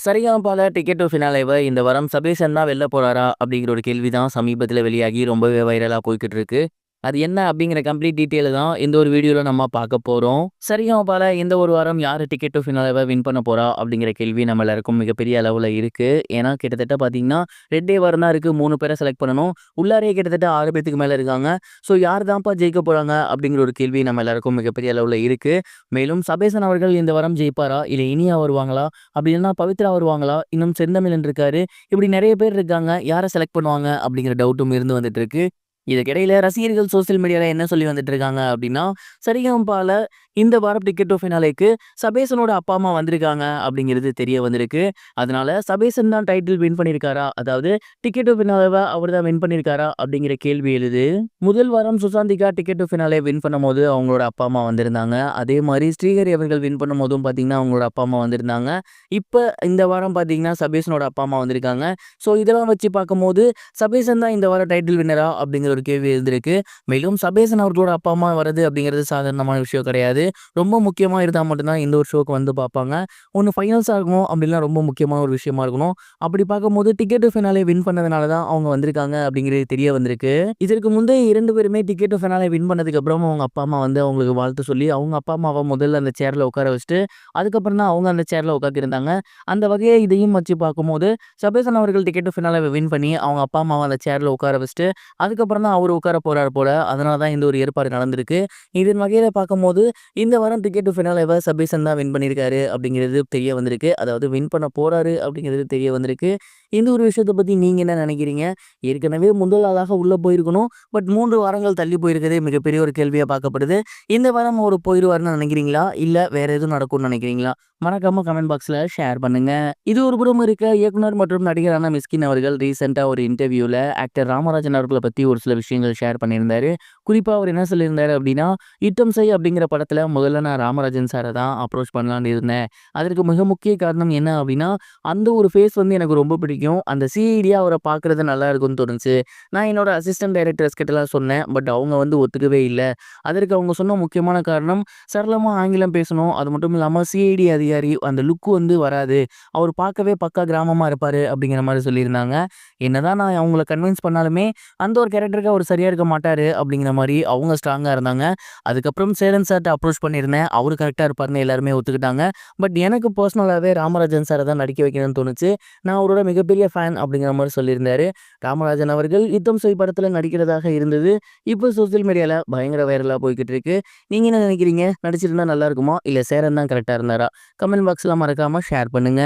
சரிகமபால ticket to ஃபினாலேவ இந்த வாரம் சபேஷன் தான் வெல்ல போறாரா? அப்படிங்கிற ஒரு கேள்வி தான் சமீபத்தில வெளியாகி ரொம்பவே வைரலா போய்க்கிட்டு இருக்கு. அது என்ன அப்படிங்கிற கம்ப்ளீட் டீட்டெயில தான் இந்த ஒரு வீடியோல நம்ம பார்க்க போறோம். சரிகமபால இந்த ஒரு வாரம் யாரு டிக்கெட் டு ஃபினாலேவ வின் பண்ண போறா? அப்படிங்கிற கேள்வி நம்ம எல்லாருக்கும் மிகப்பெரிய அளவுல இருக்கு. ஏன்னா கிட்டத்தட்ட பார்த்தீங்கன்னா 2டே வாரம் தான் இருக்கு. 3 பேர செலக்ட் பண்ணணும். உள்ளாரயே கிட்டத்தட்ட 6 பேத்துக்கு மேல இருக்காங்க. ஸோ யார் தான்ப்பா ஜெயிக்க போறாங்க? அப்படிங்கிற ஒரு கேள்வி நம்ம எல்லாருக்கும் மிகப்பெரிய அளவுல இருக்கு. மேலும் சபேசன் அவர்கள் இந்த வாரம் ஜெயிப்பாரா? இல்ல இனியா வருவாங்களா? அப்படி இல்லன்னா பவித்ரா வருவாங்களா? இன்னும் செந்தமிழன் இருக்காரு. இப்படி நெறைய பேர் இருக்காங்க. யார செலக்ட் பண்ணுவாங்க? அப்படிங்கிற டவுட்டும் இருந்து வந்துட்டு இருக்கு. இதுக்கிடையில ரசிகர்கள் சோசியல் மீடியால என்ன சொல்லி வந்துட்டு இருக்காங்க அப்படின்னா, சரிகமபால இந்த வாரம் டிக்கெட் டூ ஃபினாலேக்கு சபேசனோட அப்பா, அம்மா வந்திருக்காங்க அப்படிங்கிறது தெரிய வந்திருக்கு. அதனால சபேசன் தான் டைட்டில் வின் பண்ணியிருக்காரா? அதாவது டிக்கெட் டூ ஃபினாலேவ அவர் தான் வின் பண்ணியிருக்காரா? அப்படிங்கிற கேள்வி எழுது. முதல் வாரம் Susanthika ticket two finale win பண்ணும்போது அவங்களோட அப்பா, அம்மா வந்திருந்தாங்க. அதே மாரி ஸ்ரீஹரி அவர்கள் வின் பண்ணும்போதும் பார்த்தீங்கன்னா, அவங்களோட அப்பா, அம்மா வந்திருந்தாங்க. இப்ப இந்த வாரம் பார்த்தீங்கன்னா, சபேசனோட அப்பா, அம்மா வந்திருக்காங்க. ஸோ இதெல்லாம் வச்சு பார்க்கும்போது, சபேசன் தான் இந்த வாரம் டைட்டில் வின்னரா? அப்படிங்கிற ஒரு கேள்வி எழுந்திருக்கு. மேலும் சபேசன் அவர்களோட அப்பா, அம்மா வரது அப்படிங்கிறது சாதாரணமான விஷயம் கிடையாது. ரொம்ப முக்கியமா இருந்தா மட்டும் தான் இந்த ஒரு ஷோக்கு வந்து பார்ப்பாங்க. ஒண்ணு ஃபைனல்ஸா இருக்கணும், அப்படி இல்லனா ரொம்ப முக்கியமான ஒரு விஷயமா இருக்கணும். அப்படி பார்க்கும்போது டிக்கெட் டூ ஃபினாலே வின் பண்ணதுனால தான் அவங்க வந்திருக்காங்க அப்படிங்கிறது தெரிய வந்திருக்கு. இதற்கு முந்தைய 2 பேருமே டிக்கெட் டூ ஃபினாலே வின் பண்ணதுக்கு அப்புறம் அவங்க அப்பா, அம்மா வந்து அவங்களுக்கு வாழ்த்து சொல்லி, அவங்க அப்பா, அம்மாவ முதல்ல அந்த சேர்ல உட்கார வச்சுட்டு, அதுக்கப்புறம் தான் அவங்க அந்த சேர்ல உட்கார்ந்திருந்தாங்க. அந்த வகையில இதையும் வச்சு பார்க்கும்போது, சபேசன் அவர்கள் டிக்கெட் டூ ஃபினாலேவ வின் பண்ணி, அவங்க அப்பா, அம்மாவ அந்த சேர்ல உட்கார வச்சுட்டு, அதுக்கப்புறம் தான் அவரு உட்கார போறாரு போல. அதனால தான் இந்த ஒரு ஏற்பாடு நடந்திருக்கு. இதன் வகையில பார்க்கும்போது, இந்த வாரம் டிக்கெட் டு ஃபினாலேவ சபேசன் தான் வின் பண்ணியிருக்காரு அப்படிங்கிறது தெரிய வந்திருக்கு. அதாவது வின் பண்ண போறாரு அப்படிங்கிறது தெரிய வந்திருக்கு. இந்த ஒரு விஷயத்த பத்தி நீங்க என்ன நினைக்கிறீங்க? ஏற்கனவே முதல் ஆளாக உள்ள போயிருக்கணும். பட் 3 வாரங்கள் தள்ளி போயிருக்கிறதே மிகப்பெரிய ஒரு கேள்வியா பார்க்கப்படுது. இந்த வாரம் அவரு போயிருவாருன்னு நினைக்கிறீங்களா? இல்ல வேற எதுவும் நடக்கும்னு நினைக்கிறீங்களா? மறக்காம கமெண்ட் பாக்ஸ்ல ஷேர் பண்ணுங்க. இது ஒரு புறம் இருக்க, இயக்குனர் மற்றும் நடிகரான மிஸ்கின் அவர்கள் ரீசென்ட்டா ஒரு இன்டர்வியூல ஆக்டர் ராமராஜன் அவர்கள பத்தி ஒரு சில விஷயங்கள் ஷேர் பண்ணியிருந்தாரு. குறிப்பா அவர் என்ன சொல்லியிருந்தாரு அப்படின்னா, "யுத்தம் செய்" அப்படிங்கிற படத்துல முதல்ல நான் ராமராஜன் சார தான் அப்ரோச் பண்ணலான்னு இருந்தேன். அதற்கு மிக முக்கிய காரணம் என்ன அப்படின்னா, அந்த ஒரு ஃபேஸ் வந்து எனக்கு ரொம்ப பிடிக்கும். அந்த சிஐடியா அவர பார்க்குறது நல்லா இருக்கும்னு தோணுச்சு. நான் என்னோட அசிஸ்டன்ட் டைரக்டர்ஸ் கிட்டலாம் சொன்னேன். பட் அவங்க வந்து ஒத்துக்கவே இல்ல. அதற்கு அவங்க சொன்ன முக்கியமான காரணம், சரளமா ஆங்கிலம் பேசணும். அது மட்டும் இல்லாம சிஐடி அதிகாரி அந்த லுக் வந்து வராது. அவர் பார்க்கவே பக்கா கிராமமா இருப்பாரு அப்படிங்கிற மாரி சொல்லியிருந்தாங்க. என்னதான் நான் அவங்கள கன்வின்ஸ் பண்ணாலுமே, அந்த ஒரு கேரக்டருக்கு அவர் சரியா இருக்க மாட்டாரு அப்படிங்கிற மாரி அவங்க ஸ்ட்ராங்கா இருந்தாங்க. அதுக்கப்புறம் சேரன் சார்ட்ட அப்ரோச் பண்ணியிருந்தேன். அவரு கரெக்ட்டா இருப்பாருன்னு எல்லாருமே ஒத்துக்கிட்டாங்க. பட் எனக்கு பர்சனலாவே ராமராஜன் சார தான் நடிக்க வைக்கணும்னு தோணுச்சு. நான் அவரோட மிகப்பெரிய ஃபேன் அப்படிங்கிற மாரி சொல்லியிருந்தாரு. ராமராஜன் அவர்கள் யுத்தம் செய் படத்துல நடிக்கிறதாக இருந்தது. இப்போ சோசியல் மீடியால பயங்கர வைரலா போய்க்கிட்டு இருக்கு. நீங்க என்ன நினைக்கிறீங்க? நடிச்சிருந்தா நல்லா இருக்குமா? இல்ல சேரன் தான் கரெக்ட்டா இருந்தாரா? கமெண்ட் பாக்ஸ்ல மறக்காம ஷேர் பண்ணுங்க.